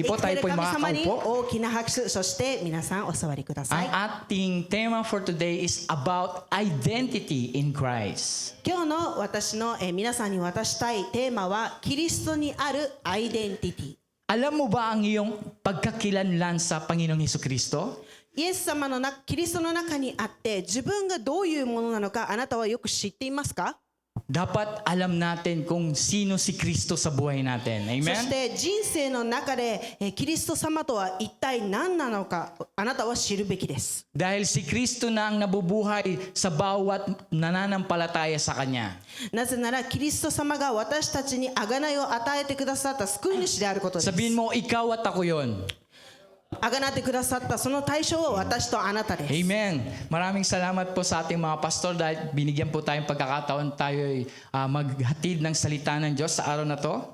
po, tayo po 生きている神様に makakaupo. 大きな拍手、そして皆さんお座りくださ Ang い。 ating tema for today is about identity in Christ. 今日の私の皆さんに渡したいテーマはキリストにあるアイデンティティ。 Alam mo ba ang iyong pagkakilanlan sa Panginoong Hesukristo? イエス様のキリストの中にあって自分がどういうものなのかあなたはよく知っていますか？ Dapat alam natin kung sino si Kristo sa buhay natin. そ Amen? して人生の中でキリスト様とは一体何なのかあなたは知るべきです。 Dahil si Kristo na ang nabubuhay sa bawat nananampalataya sa Kanya. なぜならキリスト様が私たちに贖いを与えてくださった救い主であることです。 Sabihin mo, ikaw at ako yon. 贖ってくださったその対象は私とあなたです。 Amen. Maraming salamat po sa ating mga pastor dahil binigyan po tayong pagkakataon tayo maghatid ng salita ng Diyos sa araw na to.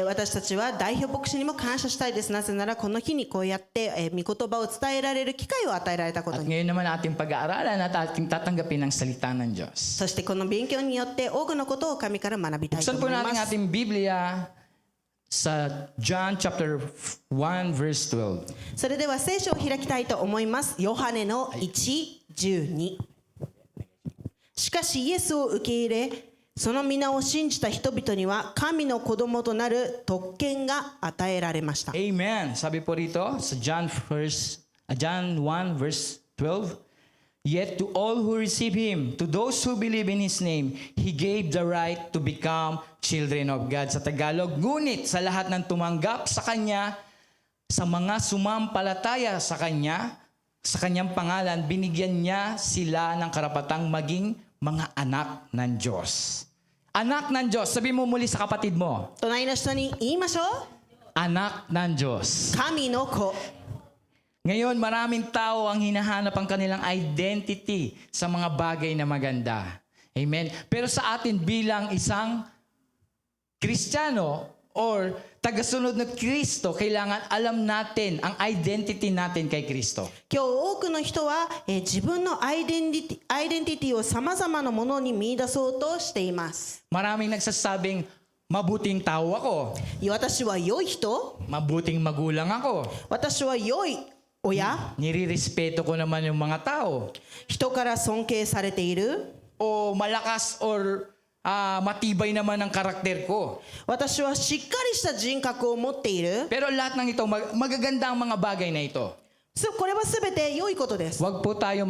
私たちは代表牧師にも感謝したいです。なぜならこの日にこうやって御言葉を伝えられる機会を与えられたこと At に。 ngayon naman ating pag-aaralan at ating tatanggapin ang salita ng Diyos. そしてこの勉強によって多くのことを神から学びたいと Buksan 思 po い natin ます。 ating Biblia sa John chapter 1 verse 12. それでは聖書を開きたいと思います。ヨハネの1:12。しかしイエスを受け入れ、その皆を信じた人々には神の子供となる特権が与えられました。 Amen. Sabi po rito sa John 1 verse 12. Yet to all who receive Him, to those who believe in His name, He gave the right to become children of God. Sa Tagalog, ngunit sa lahat ng tumanggap sa Kanya, sa mga sumampalataya sa Kanya, sa Kanyang pangalan, binigyan niya sila ng karapatang maging mga anak ng Diyos. Anak ng Diyos. Sabi mo muli sa kapatid mo. 隣の人に言いましょう。 Anak ng Diyos. 神の子。 Ngayon, maraming tao ang hinahanap ang kanilang identity sa mga bagay na maganda. Amen? Pero sa atin bilang isang Kristiyano or tagasunod ng Kristo, kailangan alam natin ang identity natin kay Kristo. 今日多くの人は、自分のアイデンティティをさまざまなものに見出そうとしています。 Maraming nagsasabing, mabuting tao ako. 私は良い人、 Mabuting magulang ako. 私は良い親、 Nirirespeto ko naman yung mga tao. 人から尊敬されている。 O malakas or matibay naman ang karakter ko. 私はしっかりした人格を持っている。 Pero lahat ng ito, magaganda ang mga bagay na ito. これはすべて良いことです。 Huwag po tayo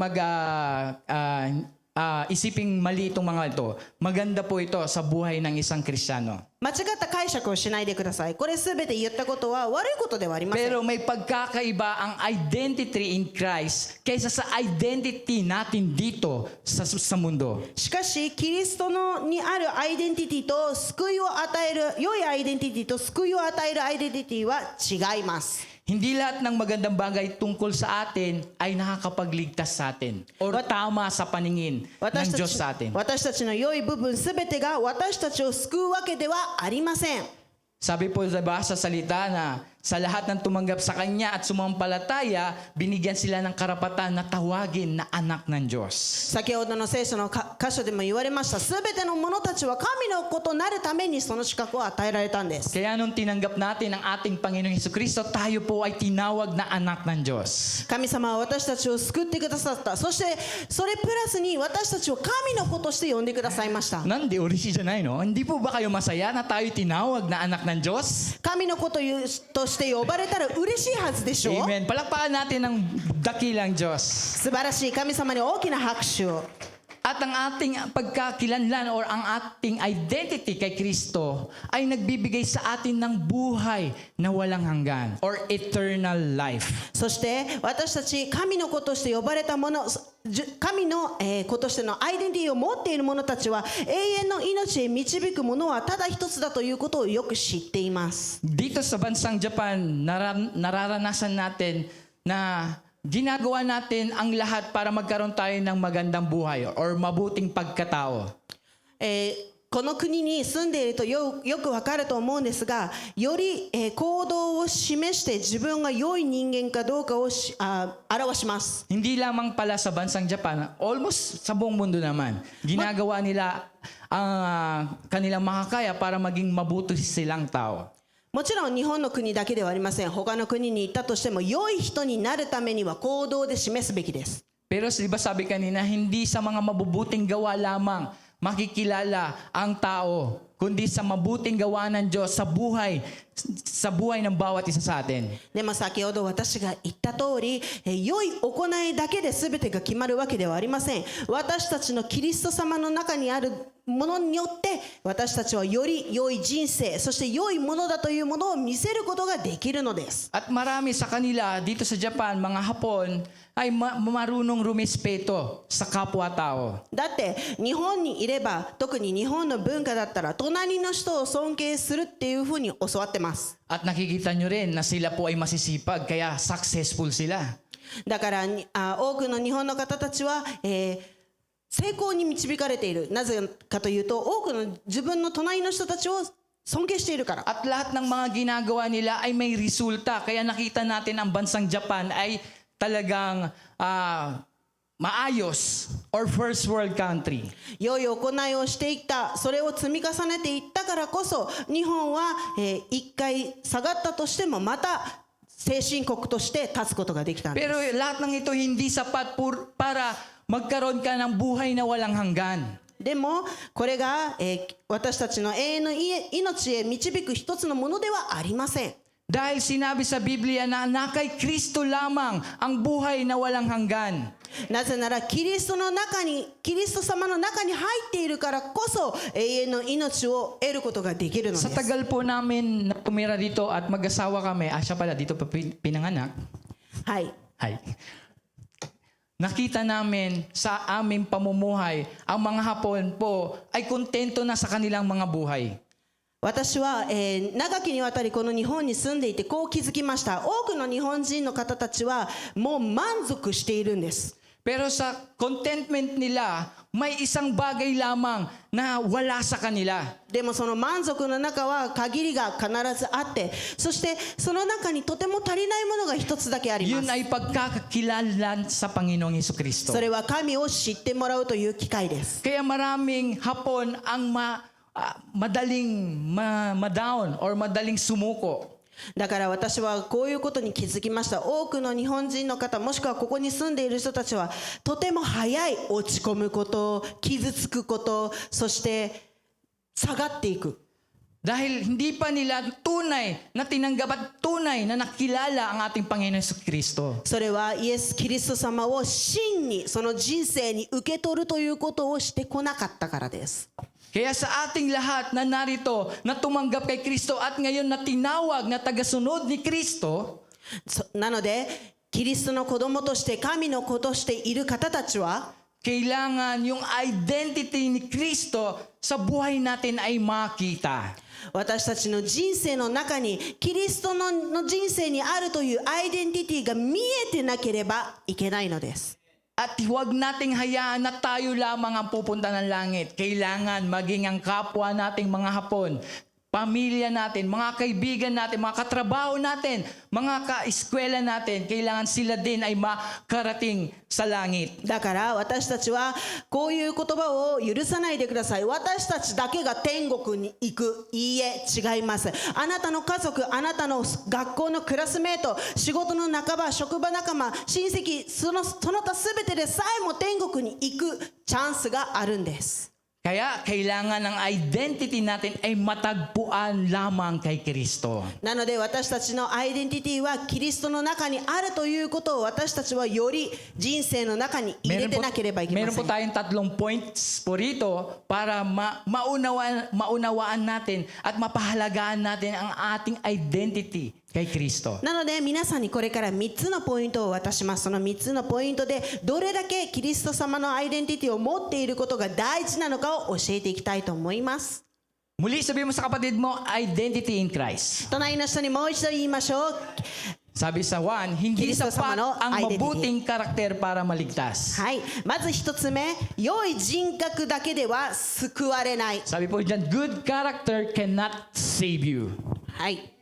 isiping mali itong mga ito. Maganda po ito sa buhay ng isang Kristiyano. 間違った解釈をしないでください。これすべて言ったことは悪いことではありません。 Pero may pagkakaiba ang identity in Christ kaysa sa identity natin dito sa mundo. しかしキリストにあるアイデンティティと救いを与える良いアイデンティティと救いを与えるアイデンティティは違います。 Hindi lahat ng magandang bagay tungkol sa atin ay nakakapagligtas sa atin or tama sa paningin ng Diyos sa atin. 私たちの良い部分すべてが私たちを救うわけではありません。 Sabi po diba sa salita na sa lahat ng tumanggap sa Kanya at sumampalataya, binigyan sila ng karapatan na tawagin na anak ng Diyos. 先ほどの聖書の箇所でも言われました。すべての者たちは神の子となるためにその資格を与えられたんです。 Kaya nung tinanggap natin ang ating Panginoong Hesukristo, tayo po ay tinawag na anak ng Diyos. 神様は私たちを救ってくださった。そしてそれプラスに私たちを神の子として呼んでくださいました。 Nandi, orishiじゃないの? Hindi po ba kayo masaya na tayo tinawag na anak ng Diyos? 神の子として呼ばれたら嬉しいはずでしょう。 Amen. Palakpakan natin ang dakilang Diyos. 素晴らしい神様に大きな拍手を。 At ang ating pagkakilanlan or ang ating identity kay Kristo ay nagbibigay sa atin ng buhay na walang hanggan or eternal life. そして私たち神の子として呼ばれた者、神の子としてのアイデンティティを持っている者たちは永遠の命へ導くものはただ一つだということをよく知っています。 Dito sa bansang Japan, nararanasan natin na ginagawa natin ang lahat para magkaroon tayo ng magandang buhay or mabuting pagkatao. この国に住んでいるとよくわかると思うんですが、より行動を示して自分が良い人間かどうかを表します。 Hindi lamang pala sa bansang Japan, almost sa buong mundo naman. Ginagawa nila ang kanilang makakaya para maging mabuti silang tao. もちろん日本の国だけではありません。他の国に行ったとしても良い人になるためには行動で示すべきです。 Pero di ba sabi kanina, hindi sa mga mabubuting gawa lamang makikilala ang tao, kundi sa mabuting gawa ng Diyos sa buhay ng bawat isa sa atin. でも先ほど私が言った通り、良い行いだけで全てが決まるわけではありません。私たちのキリスト様の中にあるものによって私たちはより良い人生、そして良いものだというものを見せることができるのです。 At marami sa kanila dito sa Japan, mga Hapon, ay marunong rumispeto sa kapwa-tao. だって日本にいれば、特に日本の文化だったら隣の人を尊敬するっていうふうに教わってます。 At nakikita nyo rin na sila po ay masisipag, kaya successful sila. だから多くの日本の方たちは、成功に導かれている。なぜかというと、多くの自分の隣の人たちを尊敬しているから。 At lahat ng mga ginagawa nila ay may resulta. Kaya nakita natin ang bansang Japan ay talagang maayos or first world country. 良い行いをしていった、それを積み重ねていったからこそ、日本は、一回下がったとしてもまた先進国として立つことができたんです。 Pero lahat ng ito hindi sapat para magkaroon ka ng buhay na walang hanggan. でもこれが、私たちの永遠の命へ導く一つのものではありません。 Dahil sinabi sa Biblia na kay Kristo lamang ang buhay na walang hanggan. なぜならキリスト様の中に入っているからこそ永遠の命を得ることができるのです。 Sa tagal po namin na tumira dito at mag-asawa kami, siya pala dito pa pinanganak. はい。 Hay. Nakita namin sa aming pamumuhay, ang mga Hapon po ay kontento na sa kanilang mga buhay. 私は、長きにわたりこの日本に住んでいてこう気づきました。多くの日本人の方たちはもう満足しているんです。 Pero sa contentment nila, may isang bagay lamang na wala sa kanila. でもその満足の中は限りが必ずあって、そしてその中にとても足りないものが一つだけありま Yun す。 ay pagkakakilala sa Panginoong Hesukristo. それは神を知ってもらうという機会です。 Kaya maraming Hapon ang madaling ma-down or madaling sumuko. だから私はこういうことに気づきました。多くの日本人の方、もしくはここに住んでいる人たちはとても早い落ち込むこと、傷つくこと、そして下がっていく。 Dahil hindi pa nila tunay na tinanggap at tunay na nakilala ang ating Panginoon Hesukristo. それはイエス・キリスト様を真にその人生に受け取るということをしてこなかったからです。 Kaya sa ating lahat na narito, na tumanggap kay Kristo at ngayon na tinawag na tagasunod ni Kristo, なのでキリストの子供として神の子としている方たちは kailangan yung identity ni Kristo sa buhay natin ay makita. 私たちの人生の中にキリストの人生にあるというアイデンティティが見えてなければいけないのです。 At huwag nating hayaan na tayo lamang ang pupunta ng langit. Kailangan maging ang kapwa nating mga Hapon, pamilya natin, mga kaibigan natin, mga katrabaho natin, mga kaeskwela natin, kailangan sila din ay makarating sa langit. だから私たちはこういう言葉を許さないでください。私たちだけが天国に行く。いいえ、違います。あなたの家族、あなたの学校のクラスメート、仕事の仲間、職場仲間、親戚、その他全てでさえも天国に行くチャンスがあるんです。 Kaya kailangan ang identity natin ay matagpuan lamang kay Kristo. なので私たちのアイデンティティはキリストの中にあるということを私たちはより人生の中に入れてなければいけま Meron せ po ん。 tayong 3 points po rito para maunawaan natin at mapahalagaan natin ang ating identity kay Kristo. なので皆さんにこれから3つのポイントを渡します。その3つのポイントでどれだけキリスト様のアイデンティティを持っていることが大事なのかを教えていきたいと思います。 Muli sabihin mo sa kapatid mo, identity in Christ. 隣の人にもう一度言いましょう。 Sabi sa 1, hindi Kristo sapat sama no ang identity. mabuting karakter para maligtas. はい、まず1つ目、良い人格だけでは救われない。 Sabi po dyan, good character cannot save you. はい。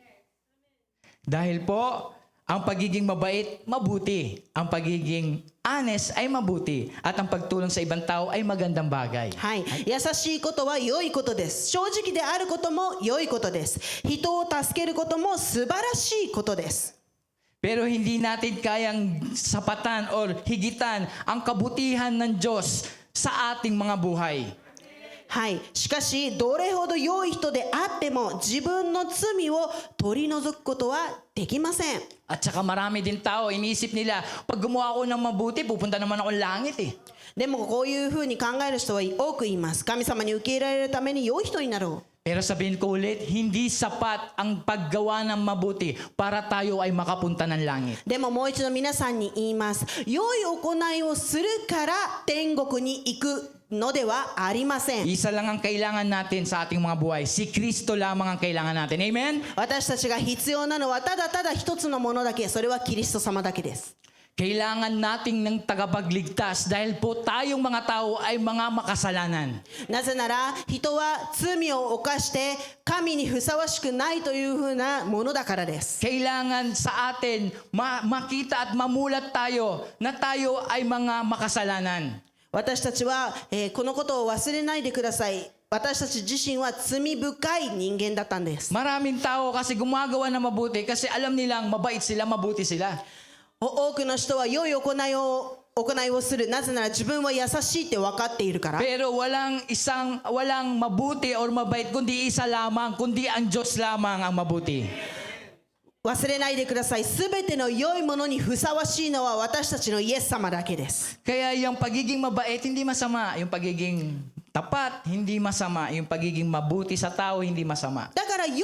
Dahil po, Ang pagiging mabait, mabuti. Ang pagiging honest ay mabuti. At ang pagtulong sa ibang tao ay magandang bagay. はい、優しいことは良いことです。正直であることも良いことです。人を助けることも素晴らしいことです。 Pero hindi natin kayang sapatan or higitan ang kabutihan ng Diyos sa ating mga buhay. はい、しかしどれほど良い人であっても自分の罪を取り除くことはできません。 At saka marami din tao, iniisip nila, pag gumawa ako ng mabuti, pupunta naman ako langit eh. でもこういうふうに考える人は多くいます。神様に受け入れられるために良い人になろう。 Pero sabihin ko ulit, hindi sapat ang paggawa ng mabuti para tayo ay makapunta ng langit. でももう一度皆さんに言います。良い行いをするから天国に行くのではありません。 Isa lang ang kailangan natin sa ating mga buhay. Si Kristo lamang ang kailangan natin. Amen? 私たちが必要なのはただただ一つのものだけ。それはキリスト様だけです。 Kailangan nating ng tagapagligtas dahil po tayong mga tao ay mga makasalanan. なぜなら人は罪を犯して神にふさわしくないというふうなものだからです。 Kailangan sa atin makita at mamulat tayo na tayo ay mga makasalanan. 私たちは、このことを忘れないでください。私たち自身は罪深い人間だったんです。 Maraming tao kasi gumagawa ng mabuti kasi alam nilang mabait sila, mabuti sila. 多くの人は良い行いをする。なぜなら自分は優しいって分かっているから。 Pero walang mabuti or mabait kundi isa lamang, kundi ang Diyos lamang ang mabuti. 忘れないでください。すべての良いものにふさわしいのは私たちのイエス様だけです。 Kaya yung pagiging mabait hindi masama, yung pagiging tapat hindi masama, yung pagiging mabuti sa tao hindi masama. だから良い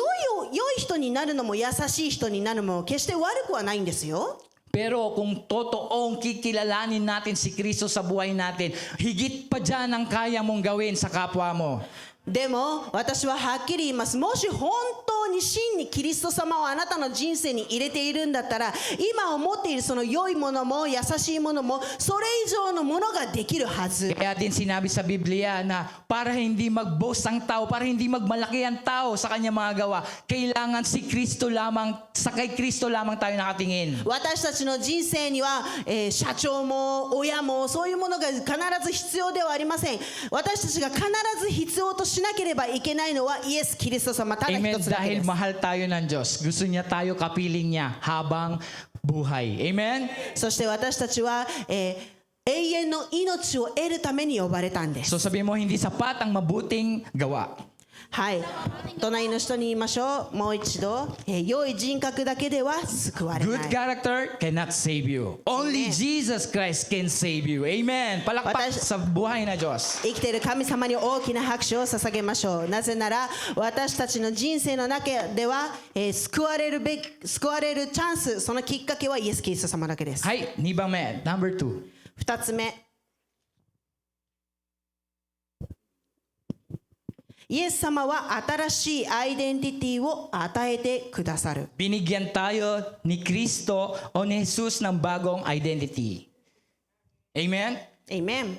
人になるのも優しい人になるのも決して悪くはないんですよ。 Pero kung totoong kikilalanin natin si Kristo sa buhay natin, higit pa dyan ang kaya mong gawin sa kapwa mo. でも私ははっきり言います。もし本当に真にキリスト様をあなたの人生に入れているんだったら、今思っているその良いものも優しいものもそれ以上のものができるはず。 Kaya din sinabi sa Biblia na para hindi mag-boast ang tao, para hindi magmalaki ang tao sa kanyang mga gawa, kailangan si Kristo lamang, sa kay Kristo lamang tayo nakatingin. 私たちの人生には、社長も親もそういうものが必ず必要ではありません。私たちが必ず必要としなければいけないのはイエス・キリスト様ただ Amen. 一つだけ Dahil です。 mahal tayo ng Diyos. Gusto niya tayo kapiling niya habang buhay. Amen? そして私たちは、永遠の命を得るために呼ばれたんです。 So sabihin mo, hindi sapat ang mabuting gawa. はい、隣の人に言いましょう。もう一度、良い人格だけでは救われ Good ない。 character cannot save you. Only Amen. Jesus Christ can save you. Amen. Palakpak sa buhay na Diyos. 生きている神様に大きな拍手を捧げましょう。なぜなら私たちの人生の中では、救われるチャンス、そのきっかけはイエス・キリスト様だけです。はい、2番目。Number 2. 2つ目、イエス様は新しいアイデンティティを与えてくださる。 Binigyan tayo ni Kristo o ni Jesus ng bagong identity. Amen? Amen.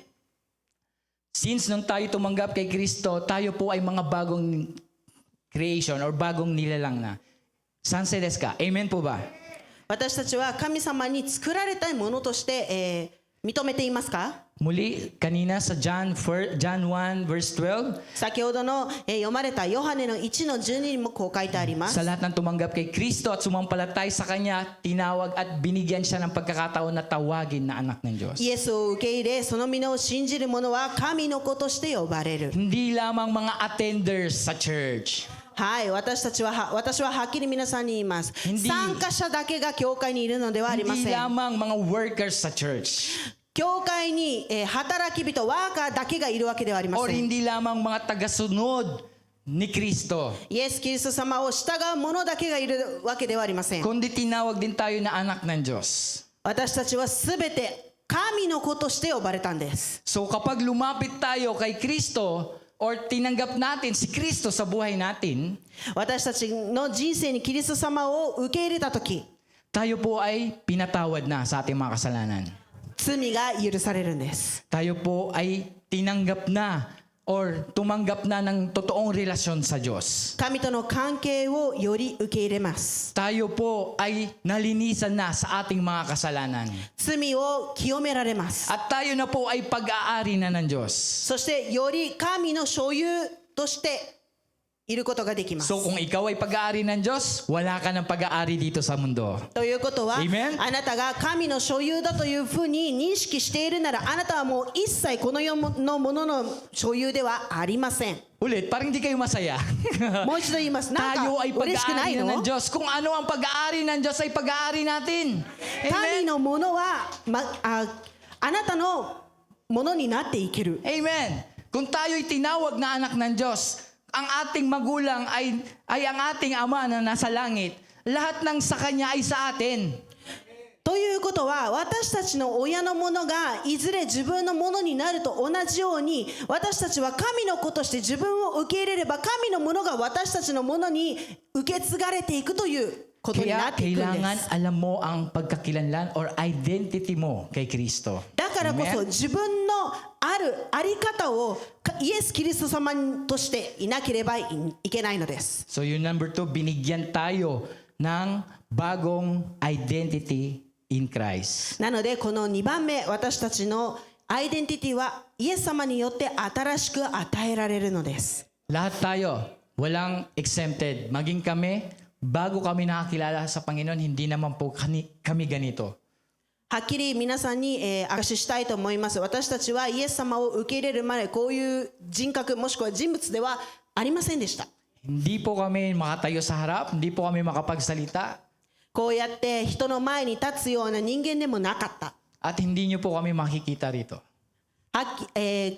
Since nung tayo tumanggap kay Kristo, tayo po ay mga bagong creation or bagong nilalang na. Sanse desu ka? Amen po ba? 私たちは神様に作られたものとして、認めていますか？ Muli, kanina sa John 1 verse 12, 先ほどの、読まれたヨハネの1の12にもこう書いてあります。 sa lahat ng tumanggap kay Kristo at sumampalatay sa Kanya, tinawag at binigyan siya ng pagkakataon na tawagin na anak ng Diyos. イエスを受け入れ、その皆を信じる者は神の子として呼ばれる。 Hindi lamang mga attenders sa church. はい、私ははっきり皆さんに言います。 Hindi- 参加者だけが教会にいるのではありま Hindi せん。 lamang mga workers sa church. 教会に、働き人、ワーカーだけがいるわけではありま Or せん。 hindi lamang mga tagasunod ni Kristo. イエス・キリスト様を従う者だけがいるわけではありません。 Kundi tinawag din tayo na anak ng Diyos. 私たちはすべて神の子として呼ばれたんです。 So kapag lumapit tayo kay Kristo or tinanggap natin si Kristo sa buhay natin, 私たちの人生にキリスト様を受け入れたとき、 tayo po ay pinatawad na sa ating mga kasalanan. 罪が許されるんです。 Tayo po ay tinanggap na or tumanggap na ng totoong relasyon sa Diyos. 神との関係をより受け入れます。 Tayo po ay nalinisan na sa ating mga kasalanan. 罪を清められます。 At tayo na po ay pag-aari na ng Diyos. そしてより神の所有としていることができます。 So kung ikaw ay pag-aari ng Diyos, wala ka ng pag-aari dito sa mundo. ということは、 Amen? あなたが神の所有だというふうに認識しているなら、あなたはもう一切この世のものの所有ではありません。 Ulit, parang hindi kayo masaya. もう一度言います。なん Tayo ay か嬉しくない pag-aari na の ng？Diyos. Kung ano ang pag-aari ng Diyos ay pag-aari natin. 神 Amen? のものは、あなたのものになっていける。 Amen. Kung tayo'y tinawag na anak ng Diyos, ang ating magulang ay ang ating ama na nasa langit. Lahat ng sa Kanya ay sa atin. ということは、私たちの親のものがいずれ自分のものになると同じように、私たちは神の子として自分を受け入れれば、神のものが私たちのものに受け継がれていくということにな Kaya っていくんで kailangan す。 alam mo ang pagkakilanlan or identity mo kay Kristo. だからこそ Amen? 自分のあり方をイエス・キリスト様としていなければいけないのです。 So yung number 2, binigyan tayo ng bagong identity in Christ. なのでこの2番目、私たちのアイデンティティはイエス様によって新しく与えられるのです。 Lahat tayo, walang exempted. Maging kami, bago kami nakakilala sa Panginoon, hindi naman po kami ganito. はっきり皆さんに、証ししたいと思います。私たちはイエス様を受け入れるまでこういう人格もしくは人物ではありませんでした。 Hindi po kami makatayo sa harap, hindi po kami makapagsalita, こうやって人の前に立つような人間でもなかった。 at hindi nyo po kami makikita rito.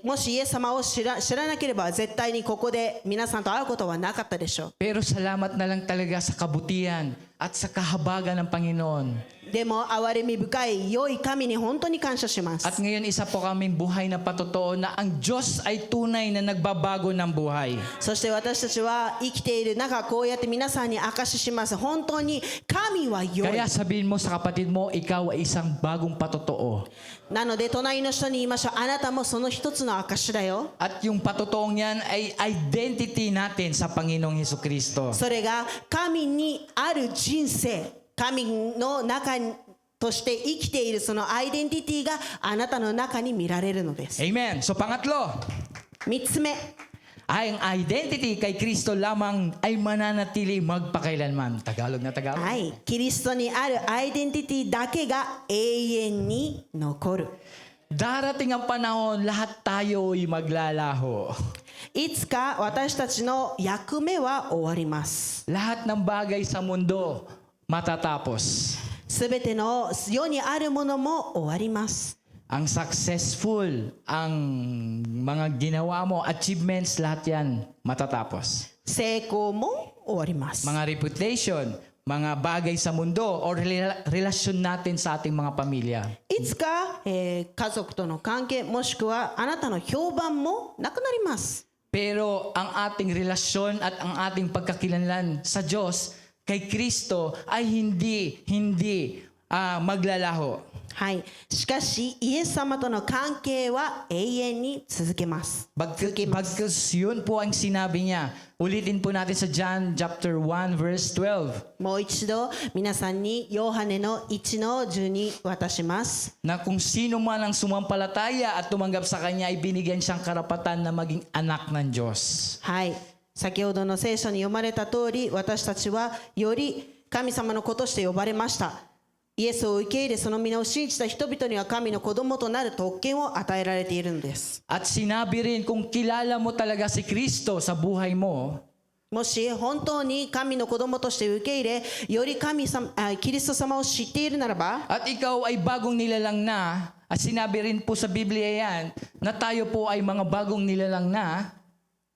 もしイエス様を知らなければ絶対にここで皆さんと会うことはなかったでしょう。 Pero salamat na lang talaga sa kabutihan at sa kahabagan ng Panginoon. でも憐れみ深い良い神に本当に感謝します。 At ngayon isa po kaming buhay na patotoo na ang Diyos ay tunay na nagbabago ng buhay. そして私たちは生きている中、こうやって皆さんに証しします。本当に神は良い。 Kaya sabihin mo sa kapatid mo, ikaw ay isang bagong patotoo. なので隣の人に言いましょう。あなたもその一つの証だよ。 At yung patotoong yan ay identity natin sa Panginoong Hesukristo. それが神にある人生、神の中として生きているそのアイデンティティがあなたの中に見られるのです。 Amen. So pangatlo, 3つ目、 ang identity kay Kristo lamang ay mananatili magpakailanman. Tagalog na Tagalog. はい、キリストにあるアイデンティティだけが永遠に残る。 Darating ang panahon, lahat tayo ay maglalaho. いつか私たちの役目は終わります。 Lahat ng bagay sa mundo matatapos. すべての世にあるものも終わります。 Ang successful, ang mga ginawa mo, achievements, lahat yan matatapos. 成功も終わります。 Mga reputation, mga bagay sa mundo, or relasyon natin sa ating mga pamilya. いつか、家族との関係もしくはあなたの評判もなくなります。 Pero ang ating relasyon at ang ating pagkakilanlan sa Diyos kay Kristo ay hindi maglalaho. はい。しかしイエス様との関係は永遠に続けます。 Bagkus yun po ang sinabi niya. Ulitin po natin sa John chapter 1 verse 12. もう一度皆さんにヨハネの1の12渡します。 Na kung sino man ang sumampalataya at tumanggap sa Kanya ay binigyan siyang karapatan na maging anak ng Diyos. はい。先ほどの聖書に読まれた通り、私たちはより神様の子として呼ばれました。イエスを受け入れ、その皆を信じた人々には神の子供となる特権を与えられているのです。 At sinabi rin kung kilala mo talaga si Kristo sa buhay mo, もし本当に神の子供として受け入れ、よりキリスト様を知っているならば、 at ikaw ay bagong nilalang na, at sinabi rin po sa Biblia yan, na tayo po ay mga bagong nilalang na,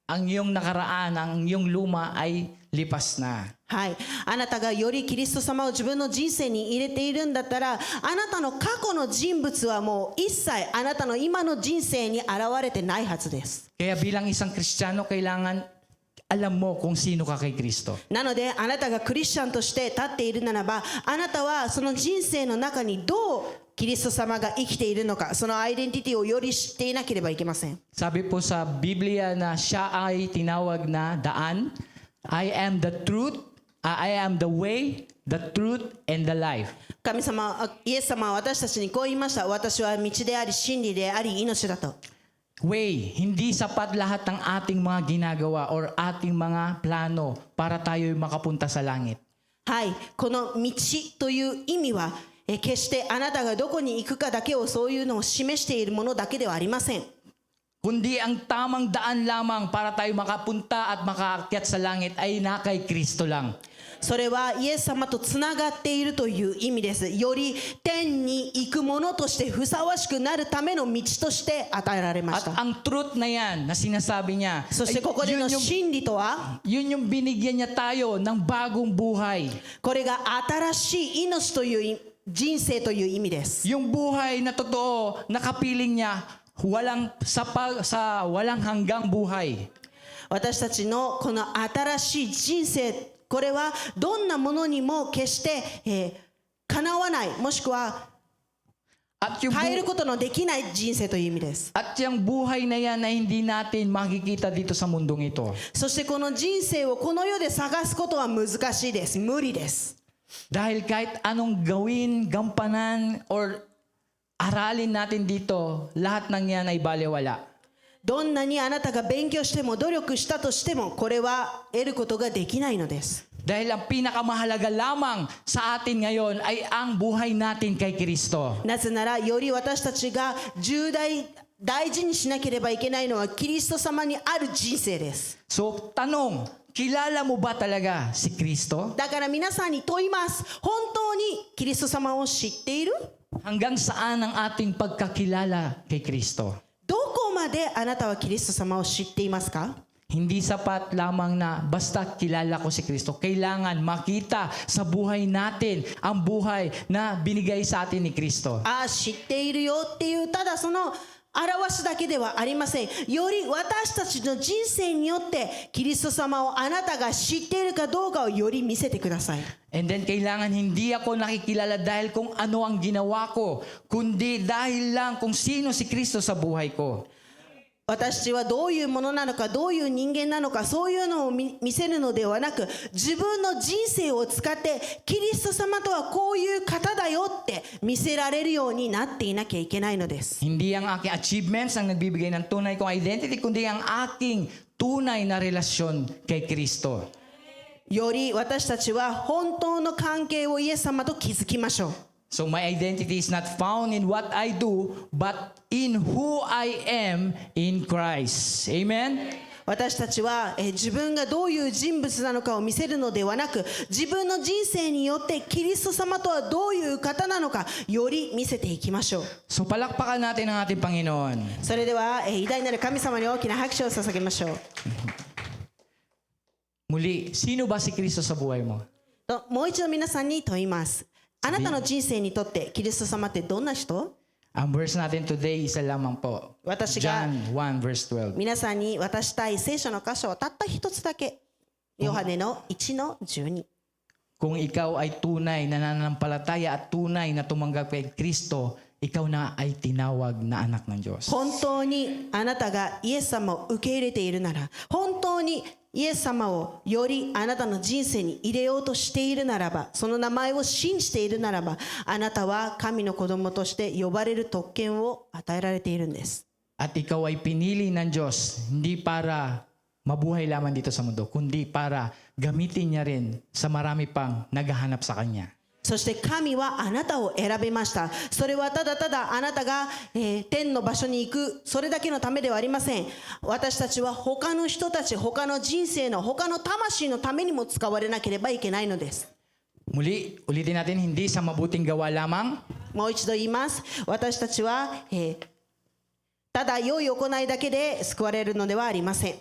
ang iyong nakaraan, ang iyong luma ay lipas na. はい、あなたがよりキリスト様を自分の人生に入れているんだったら、あなたの過去の人物はもう一切あなたの今の人生に現れてないはずです。 Kaya bilang isang Kristiyano, kailangan alam mo kung sino ka kay Kristo. なのであなたがクリスチャンとして立っているならば、あなたはその人生の中にどうキリスト様が生きているのか、そのアイデンティティをより知っていなければいけません。 Sabi po sa Biblia na siya ay tinawag na daan. I am the truth, I am the way, the truth, and the life. 神様、イエス様は私たちにこう言いました。私は道であり、真理であり、命だと。Way, hindi sapat lahat ng ating mga ginagawa or ating mga plano para tayo makapunta sa langit. はい、この道という意味は、決してあなたがどこに行くかだけをそういうのを示しているものだけではありません。 Kundi ang tamang daan lamang para tayo makapunta at makaakyat sa langit ay na kay Kristo lang. それはイエス様とつながっているという意味です。より天に行くものとしてふさわしくなるための道として与えられまし At た。 ang truth na yan na sinasabi niya, そしてここでの真理とは、 yun yung binigyan niya tayo ng bagong buhay. これが新しい命という人生という意味です。 Yung buhay na totoo, nakapiling niya sa walang hanggang buhay. 私たちのこの新しい人生、これはどんなものにも決して、かなわない、もしくは At yung, 変えることのできない人生という意味です。 at yung buhay na yan na hindi natin makikita dito sa mundong ito. そしてこの人生をこの世で探すことは難しいです。無理です。 Dahil kahit anong gawin, gampanan, or aralin natin dito, lahat ng yan ay balewala. どんなにあなたが勉強しても努力したとしても、これは得ることができないのです。 Dahil ang pinakamahalaga lamang sa atin ngayon ay ang buhay natin kay Kristo. なぜなら、より私たちが大事にしなければいけないのはキリスト様にある人生です。 So, tanong, kilala mo ba talaga si Kristo? だから皆さんに問います。本当にキリスト様を知っている？ Hanggang saan ang ating pagkakilala kay Kristo? どこまであなたはキリスト様を知っていますか？ Hindi sapat lamang na basta kilala ko si Kristo. Kailangan makita sa buhay natin ang buhay na binigay sa atin ni Kristo. ああ、知っているよっていう、ただその表すだけではありません。より私たちの人生によってキリスト様をあなたが知っているかどうかをより見せてください。 And then kailangan hindi ako nakikilala dahil kung ano ang ginawa ko, kundi dahil lang kung sino si Kristo sa buhay ko. 私はどういうものなのか、どういう人間なのか、そういうのを見せるのではなく、自分の人生を使ってキリスト様とはこういう方だよって見せられるようになっていなきゃいけないのです。 Hindi ang aking achievements ang nagbibigay ng tunay kong identity, kundi ang aking tunay na relasyon kay Kristo. より私たちは本当の関係をイエス様と築きましょう。 So my identity is not found in what I do, but in who I am in Christ. Amen? 私たちは、自分がどういう人物なのかを見せるのではなく、自分の人生によってキリスト様とはどういう方なのかより見せていきましょう。 So palakpakan natin ang ating Panginoon. それでは、偉大なる神様に大きな拍手を捧げましょう。 Muli, sino ba si Kristo sa buhay mo? ともう一度皆さんに問います。あなたの人生にとってキリスト様ってどんな人？ Ang verse natin today, isa lamang po. 私が John 1 verse 12. 皆さんに渡したい聖書の箇所をたった一つだけ。ヨハネの1の12。 Kung ikaw ay tunay na nananampalataya at tunay na tumanggap kay Kristo, ikaw na ay tinawag na anak ng Diyos. 本当にあなたがイエス様を受け入れているなら、本当にイエス様をよりあなたの人生に入れようとしているならば、その名前を信じているならば、あなたは神の子供として呼ばれる特権を与えられているんです。 At ikaw ay pinili ng Diyos, hindi para mabuhay lamang dito sa mundo, kundi para gamitin niya rin sa marami pang naghahanap sa Kanya. そして神はあなたを選びました。それはただただあなたが、天の場所に行く、それだけのためではありません。私たちは他の人たち、他の人生の、他の魂のためにも使われなければいけないのです。 Muli, ulitin natin, hindi sa mabuting gawa lamang, もう一度言います。私たちは、ただ良い行いだけで救われるのではありません。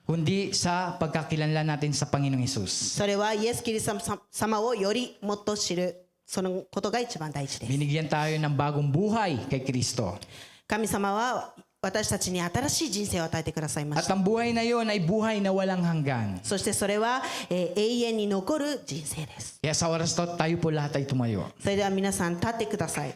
kundi sa pagkakilanlan natin sa Panginoong Hesus. それはイエス・キリスト様をよりもっと知る、そのことが一番大事です。 Binigyan tayo ng bagong buhay kay Kristo. 神様は私たちに新しい人生を与えてくださいまし At た。 ang buhay na yon ay buhay na walang hanggan. そしてそれは、永遠に残る人生です。 Kaya sa oras to, tayo po lahat ay tumayo. それでは皆さん立ってください。